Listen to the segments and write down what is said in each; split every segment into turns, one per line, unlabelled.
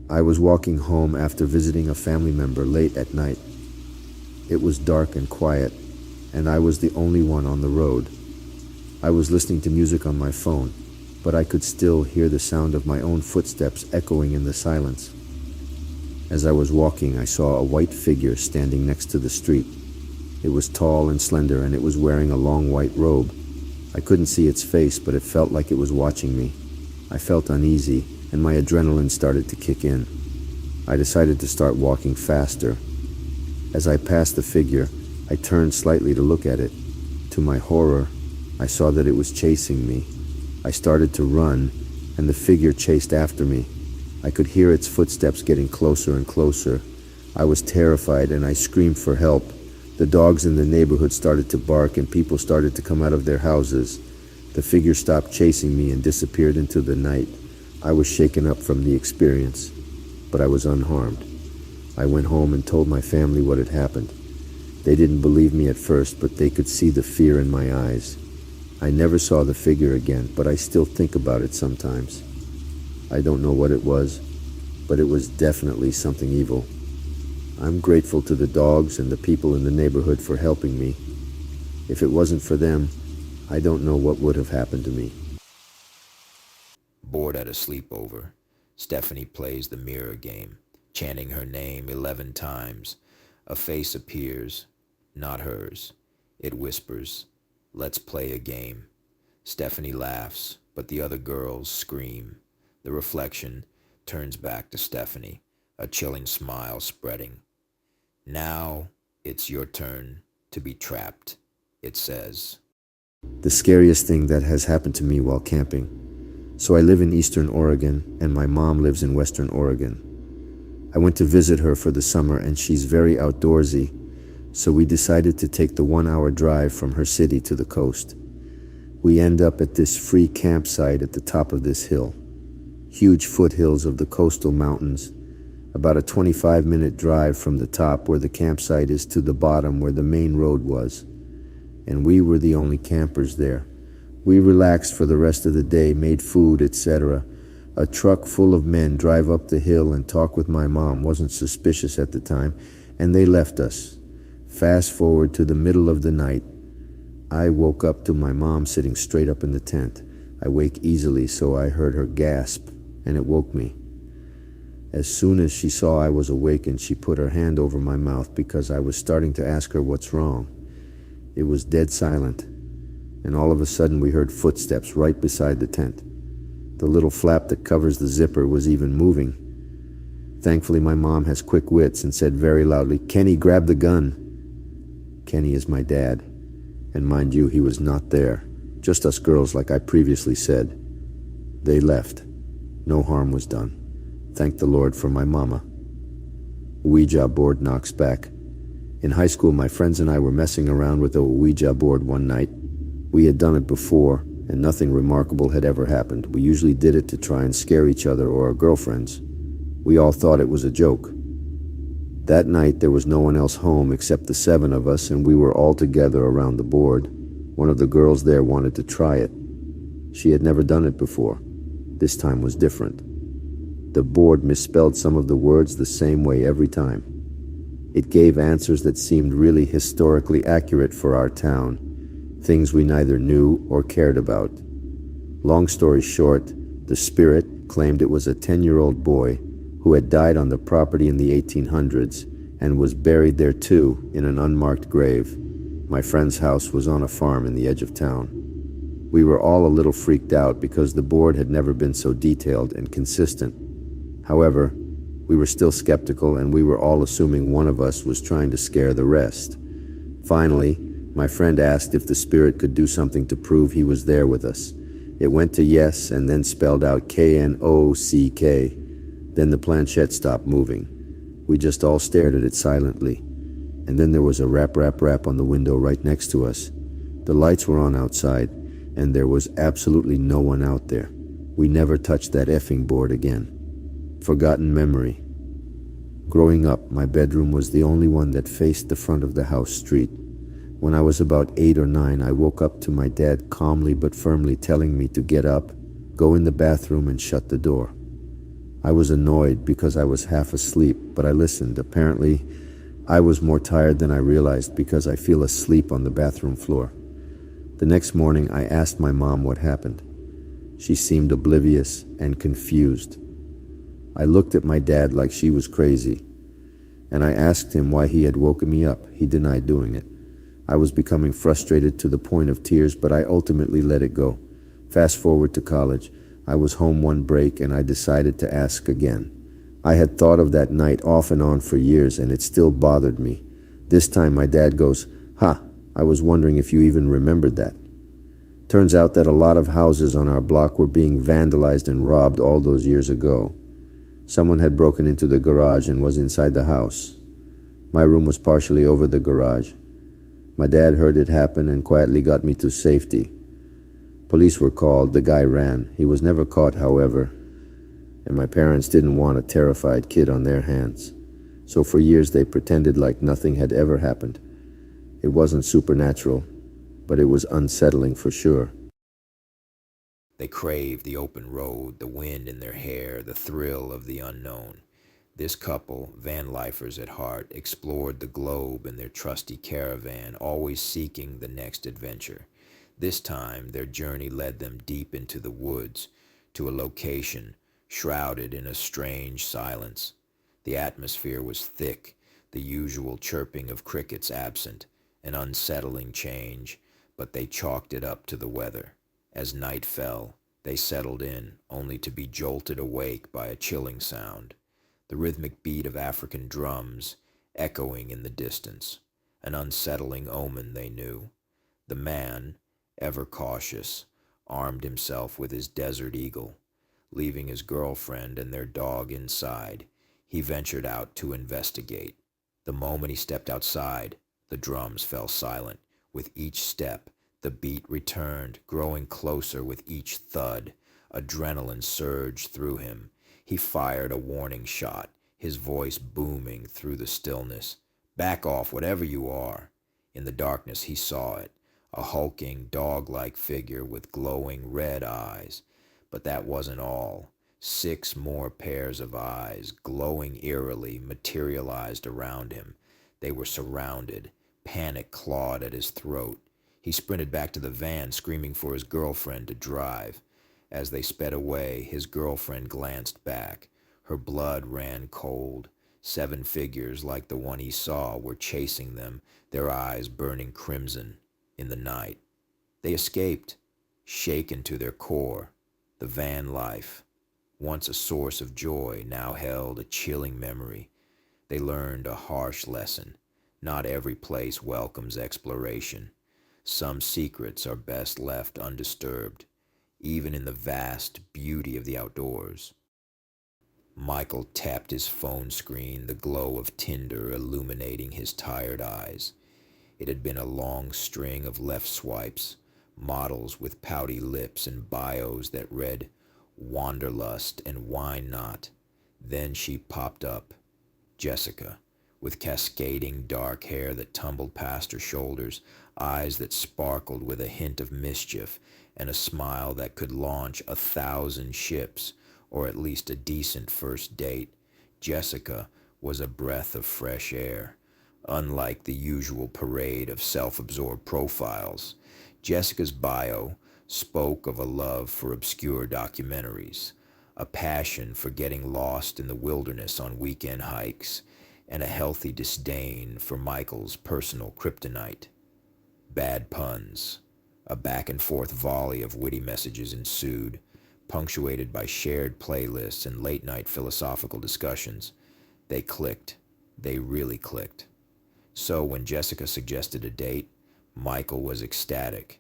I was walking home after visiting a family member late at night. It was dark and quiet, and I was the only one on the road. I was listening to music on my phone, but I could still hear the sound of my own footsteps echoing in the silence. As I was walking, I saw a white figure standing next to the street. It was tall and slender, and it was wearing a long white robe. I couldn't see its face, but it felt like it was watching me. I felt uneasy, and my adrenaline started to kick in. I decided to start walking faster. As I passed the figure, I turned slightly to look at it. To my horror, I saw that it was chasing me. I started to run, and the figure chased after me. I could hear its footsteps getting closer and closer. I was terrified, and I screamed for help. The dogs in the neighborhood started to bark, and people started to come out of their houses. The figure stopped chasing me and disappeared into the night. I was shaken up from the experience, but I was unharmed. I went home and told my family what had happened. They didn't believe me at first, but they could see the fear in my eyes. I never saw the figure again, but I still think about it sometimes. I don't know what it was, but it was definitely something evil. I'm grateful to the dogs and the people in the neighborhood for helping me. If it wasn't for them, I don't know what would have happened to me.
Bored at a sleepover, Stephanie plays the mirror game, chanting her name 11 times. A face appears, not hers. It whispers, "Let's play a game." Stephanie laughs, but the other girls scream. The reflection turns back to Stephanie, a chilling smile spreading. "Now it's your turn to be trapped," it says.
The scariest thing that has happened to me while camping. So I live in Eastern Oregon, and my mom lives in Western Oregon. I went to visit her for the summer, and she's very outdoorsy, so we decided to take the 1-hour drive from her city to the coast. We end up at this free campsite at the top of this hill. Huge foothills of the coastal mountains, about a 25-minute drive from the top where the campsite is to the bottom where the main road was. And we were the only campers there. We relaxed for the rest of the day, made food, etc. A truck full of men drive up the hill and talk with my mom. Wasn't suspicious at the time, and they left us. Fast forward to the middle of the night. I woke up to my mom sitting straight up in the tent. I wake easily, so I heard her gasp, and it woke me. As soon as she saw I was awakened, she put her hand over my mouth because I was starting to ask her what's wrong. It was dead silent, and all of a sudden we heard footsteps right beside the tent. The little flap that covers the zipper was even moving. Thankfully, my mom has quick wits and said very loudly, "Kenny, grab the gun." Kenny is my dad, and mind you, he was not there. Just us girls, like I previously said. They left. No harm was done. Thank the Lord for my mama. Ouija board knocks back. In high school, my friends and I were messing around with a Ouija board one night. We had done it before, and nothing remarkable had ever happened. We usually did it to try and scare each other or our girlfriends. We all thought it was a joke. That night, there was no one else home except the 7 of us, and we were all together around the board. One of the girls there wanted to try it. She had never done it before. This time was different. The board misspelled some of the words the same way every time. It gave answers that seemed really historically accurate for our town, things we neither knew or cared about. Long story short, the spirit claimed it was a 10-year-old boy who had died on the property in the 1800s and was buried there too in an unmarked grave. My friend's house was on a farm in the edge of town. We were all a little freaked out because the board had never been so detailed and consistent. However, we were still skeptical, and we were all assuming one of us was trying to scare the rest. Finally, my friend asked if the spirit could do something to prove he was there with us. It went to yes and then spelled out Knock. Then the planchette stopped moving. We just all stared at it silently. And then there was a rap on the window right next to us. The lights were on outside, and there was absolutely no one out there. We never touched that effing board again. Forgotten memory. Growing up, my bedroom was the only one that faced the front of the house street. When I was about 8 or 9, I woke up to my dad calmly but firmly telling me to get up, go in the bathroom, and shut the door. I was annoyed because I was half asleep, but I listened. Apparently, I was more tired than I realized because I feel asleep on the bathroom floor. The next morning, I asked my mom what happened. She seemed oblivious and confused. I looked at my dad like she was crazy, and I asked him why he had woken me up. He denied doing it. I was becoming frustrated to the point of tears, but I ultimately let it go. Fast forward to college. I was home one break and I decided to ask again. I had thought of that night off and on for years and it still bothered me. This time my dad goes, "Ha, I was wondering if you even remembered that." Turns out that a lot of houses on our block were being vandalized and robbed all those years ago. Someone had broken into the garage and was inside the house. My room was partially over the garage. My dad heard it happen and quietly got me to safety. Police were called, the guy ran. He was never caught, however, and my parents didn't want a terrified kid on their hands. So for years they pretended like nothing had ever happened. It wasn't supernatural, but it was unsettling for sure.
They craved the open road, the wind in their hair, the thrill of the unknown. This couple, van lifers at heart, explored the globe in their trusty caravan, always seeking the next adventure. This time, their journey led them deep into the woods, to a location shrouded in a strange silence. The atmosphere was thick, the usual chirping of crickets absent, an unsettling change, but they chalked it up to the weather. As night fell, they settled in, only to be jolted awake by a chilling sound, the rhythmic beat of African drums echoing in the distance, an unsettling omen they knew. The man, ever cautious, armed himself with his desert eagle. Leaving his girlfriend and their dog inside, he ventured out to investigate. The moment he stepped outside, the drums fell silent. With each step, the beat returned, growing closer with each thud. Adrenaline surged through him. He fired a warning shot, his voice booming through the stillness. "Back off, whatever you are." In the darkness he saw it, a hulking, dog-like figure with glowing red eyes. But that wasn't all. 6 more pairs of eyes, glowing eerily, materialized around him. They were surrounded. Panic clawed at his throat. He sprinted back to the van, screaming for his girlfriend to drive. As they sped away, his girlfriend glanced back. Her blood ran cold. 7 figures like the one he saw were chasing them, their eyes burning crimson in the night. They escaped, shaken to their core. The van life, once a source of joy, now held a chilling memory. They learned a harsh lesson. Not every place welcomes exploration. Some secrets are best left undisturbed, even in the vast beauty of the outdoors. Michael tapped his phone screen, the glow of tinder illuminating his tired eyes. It had been a long string of left swipes, models with pouty lips and bios that read wanderlust and why not. Then she popped up, Jessica, with cascading dark hair that tumbled past her shoulders, eyes that sparkled with a hint of mischief, and a smile that could launch 1,000 ships, or at least a decent first date. Jessica was a breath of fresh air. Unlike the usual parade of self-absorbed profiles, Jessica's bio spoke of a love for obscure documentaries, a passion for getting lost in the wilderness on weekend hikes, and a healthy disdain for Michael's personal kryptonite. Bad puns. A back-and-forth volley of witty messages ensued, punctuated by shared playlists and late-night philosophical discussions. They clicked. They really clicked. So when Jessica suggested a date, Michael was ecstatic.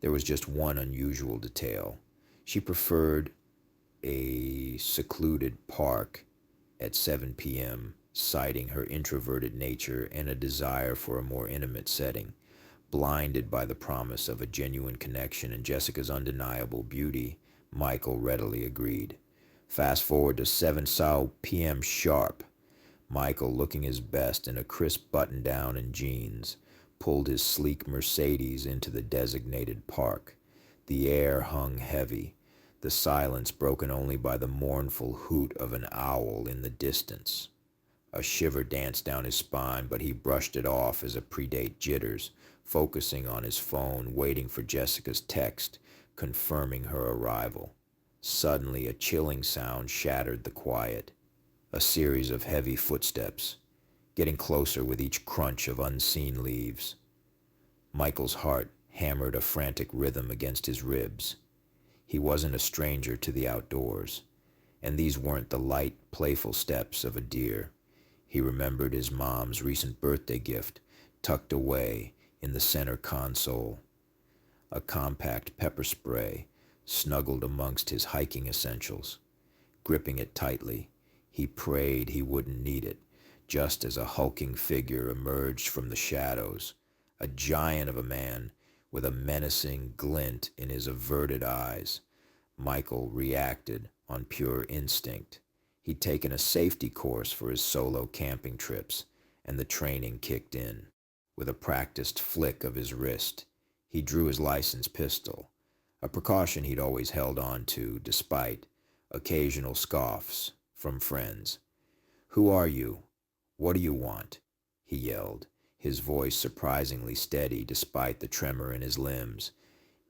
There was just one unusual detail. She preferred a secluded park at 7 p.m., citing her introverted nature and a desire for a more intimate setting. Blinded by the promise of a genuine connection and Jessica's undeniable beauty, Michael readily agreed. Fast forward to 7 p.m. sharp. Michael, looking his best in a crisp button-down and jeans, pulled his sleek Mercedes into the designated park. The air hung heavy. the silence broken only by the mournful hoot of an owl in the distance. A shiver danced down his spine, but he brushed it off as a predate jitters, focusing on his phone, waiting for Jessica's text, confirming her arrival. Suddenly, a chilling sound shattered the quiet. A series of heavy footsteps, getting closer with each crunch of unseen leaves. Michael's heart hammered a frantic rhythm against his ribs. He wasn't a stranger to the outdoors, and these weren't the light, playful steps of a deer. He remembered his mom's recent birthday gift, tucked away in the center console. A compact pepper spray snuggled amongst his hiking essentials. Gripping it tightly, he prayed he wouldn't need it, just as a hulking figure emerged from the shadows, a giant of a man with a menacing glint in his averted eyes. Michael reacted on pure instinct. He'd taken a safety course for his solo camping trips, and the training kicked in. With a practiced flick of his wrist, he drew his licensed pistol, a precaution he'd always held on to despite occasional scoffs from friends. "Who are you? What do you want?" he yelled, his voice surprisingly steady despite the tremor in his limbs,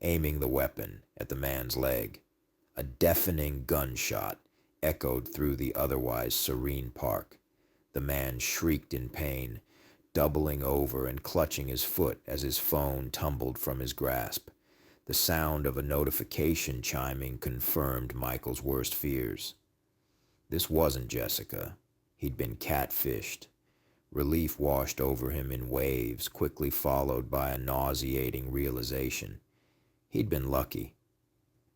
aiming the weapon at the man's leg. A deafening gunshot echoed through the otherwise serene park. The man shrieked in pain, doubling over and clutching his foot as his phone tumbled from his grasp. The sound of a notification chiming confirmed Michael's worst fears. This wasn't Jessica. He'd been catfished. Relief washed over him in waves, quickly followed by a nauseating realization. He'd been lucky.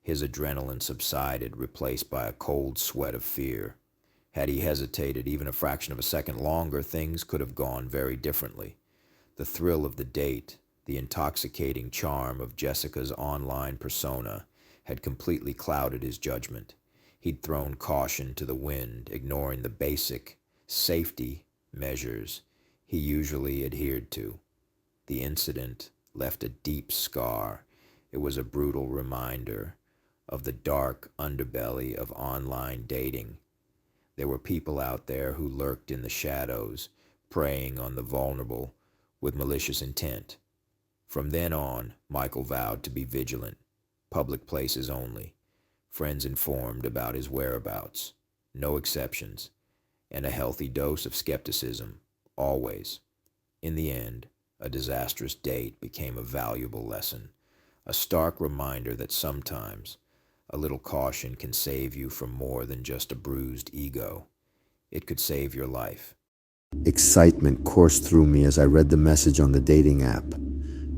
His adrenaline subsided, replaced by a cold sweat of fear. Had he hesitated even a fraction of a second longer, things could have gone very differently. The thrill of the date, the intoxicating charm of Jessica's online persona, had completely clouded his judgment. He'd thrown caution to the wind, ignoring the basic safety measures he usually adhered to. The incident left a deep scar. It was a brutal reminder of the dark underbelly of online dating. There were people out there who lurked in the shadows, preying on the vulnerable with malicious intent. From then on, Michael vowed to be vigilant, public places only, friends informed about his whereabouts, no exceptions, and a healthy dose of skepticism, always. In the end, a disastrous date became a valuable lesson, a stark reminder that sometimes a little caution can save you from more than just a bruised ego. It could save your life.
Excitement coursed through me as I read the message on the dating app.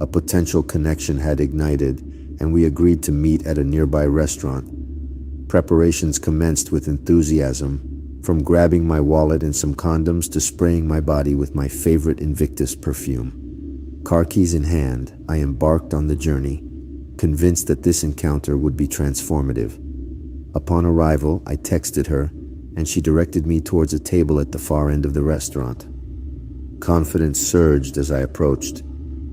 A potential connection had ignited, and we agreed to meet at a nearby restaurant. Preparations commenced with enthusiasm, from grabbing my wallet and some condoms to spraying my body with my favorite Invictus perfume. Car keys in hand, I embarked on the journey, convinced that this encounter would be transformative. Upon arrival, I texted her, and she directed me towards a table at the far end of the restaurant. Confidence surged as I approached,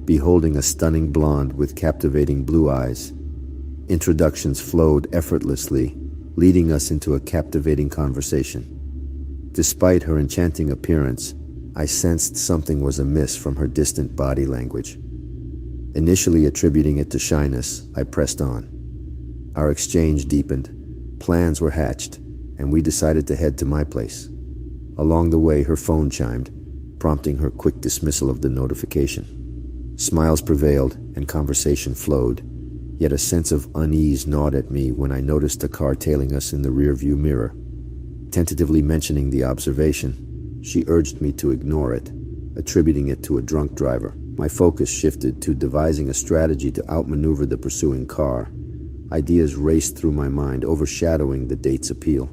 beholding a stunning blonde with captivating blue eyes. Introductions flowed effortlessly, leading us into a captivating conversation. Despite her enchanting appearance, I sensed something was amiss from her distant body language. Initially attributing it to shyness, I pressed on. Our exchange deepened, plans were hatched, and we decided to head to my place. Along the way, her phone chimed, prompting her quick dismissal of the notification. Smiles prevailed and conversation flowed, yet a sense of unease gnawed at me when I noticed a car tailing us in the rearview mirror. Tentatively mentioning the observation, she urged me to ignore it, attributing it to a drunk driver. My focus shifted to devising a strategy to outmaneuver the pursuing car. Ideas raced through my mind, overshadowing the date's appeal.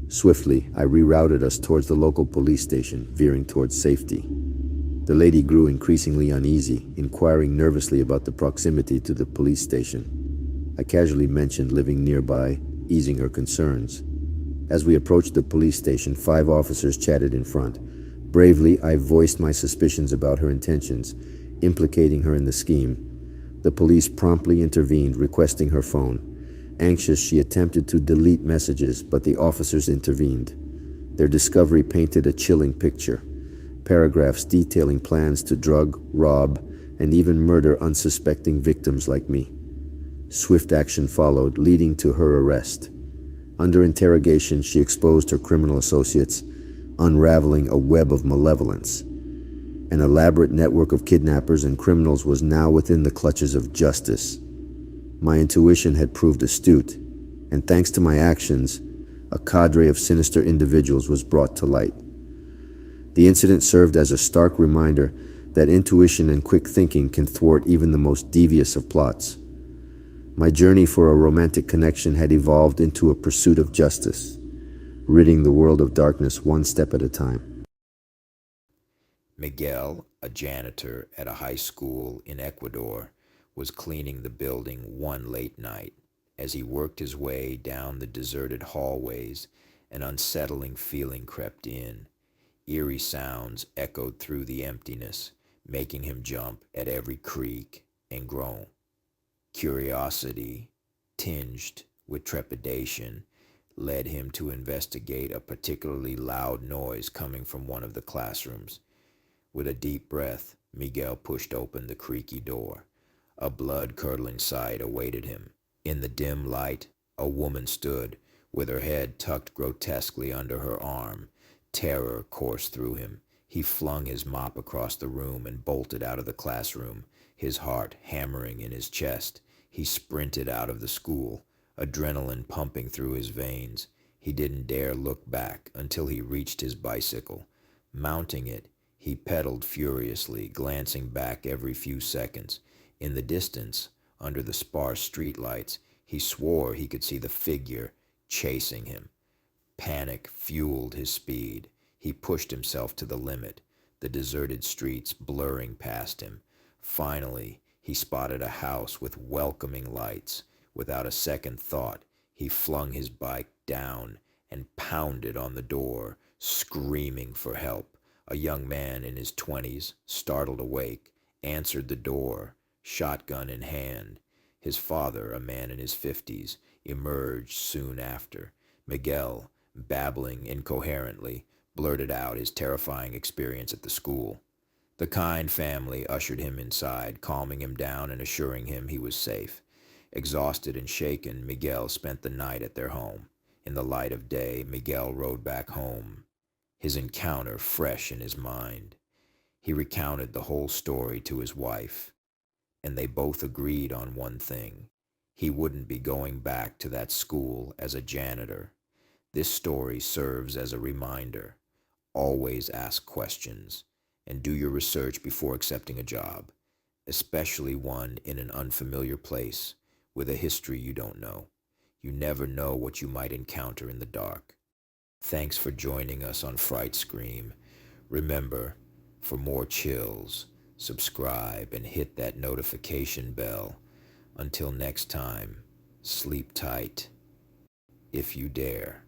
Swiftly, I rerouted us towards the local police station, veering towards safety. The lady grew increasingly uneasy, inquiring nervously about the proximity to the police station. I casually mentioned living nearby, easing her concerns. As we approached the police station, 5 officers chatted in front. Bravely, I voiced my suspicions about her intentions, implicating her in the scheme. The police promptly intervened, requesting her phone, Anxious, she attempted to delete messages, but the officers intervened. Their discovery painted a chilling picture. Paragraphs detailing plans to drug, rob, and even murder unsuspecting victims like me. Swift action followed, leading to her arrest. Under interrogation, she exposed her criminal associates, unraveling a web of malevolence. An elaborate network of kidnappers and criminals was now within the clutches of justice. My intuition had proved astute, and thanks to my actions, a cadre of sinister individuals was brought to light. The incident served as a stark reminder that intuition and quick thinking can thwart even the most devious of plots. My journey for a romantic connection had evolved into a pursuit of justice, ridding the world of darkness one step at a time.
Miguel, a janitor at a high school in Ecuador, was cleaning the building one late night. As he worked his way down the deserted hallways, an unsettling feeling crept in. Eerie sounds echoed through the emptiness, making him jump at every creak and groan. Curiosity, tinged with trepidation, led him to investigate a particularly loud noise coming from one of the classrooms. With a deep breath, Miguel pushed open the creaky door. A blood-curdling sight awaited him. In the dim light, a woman stood, with her head tucked grotesquely under her arm. Terror coursed through him. He flung his mop across the room and bolted out of the classroom, his heart hammering in his chest. He sprinted out of the school, adrenaline pumping through his veins. He didn't dare look back until he reached his bicycle. Mounting it, he pedaled furiously, glancing back every few seconds. In the distance, under the sparse streetlights, he swore he could see the figure chasing him. Panic fueled his speed. He pushed himself to the limit, the deserted streets blurring past him. Finally, he spotted a house with welcoming lights. Without a second thought, he flung his bike down and pounded on the door, screaming for help. A young man in his 20s, startled awake, answered the door, shotgun in hand. His father, a man in his 50s, emerged soon after. Miguel, babbling incoherently, blurted out his terrifying experience at the school. The kind family ushered him inside, calming him down and assuring him he was safe. Exhausted and shaken, Miguel spent the night at their home. In the light of day, Miguel rode back home, his encounter fresh in his mind. He recounted the whole story to his wife, and they both agreed on one thing. He wouldn't be going back to that school as a janitor. This story serves as a reminder. Always ask questions, and do your research before accepting a job, especially one in an unfamiliar place with a history you don't know. You never know what you might encounter in the dark. Thanks for joining us on Fright Scream. Remember, for more chills, subscribe and hit that notification bell. Until next time, sleep tight, if you dare.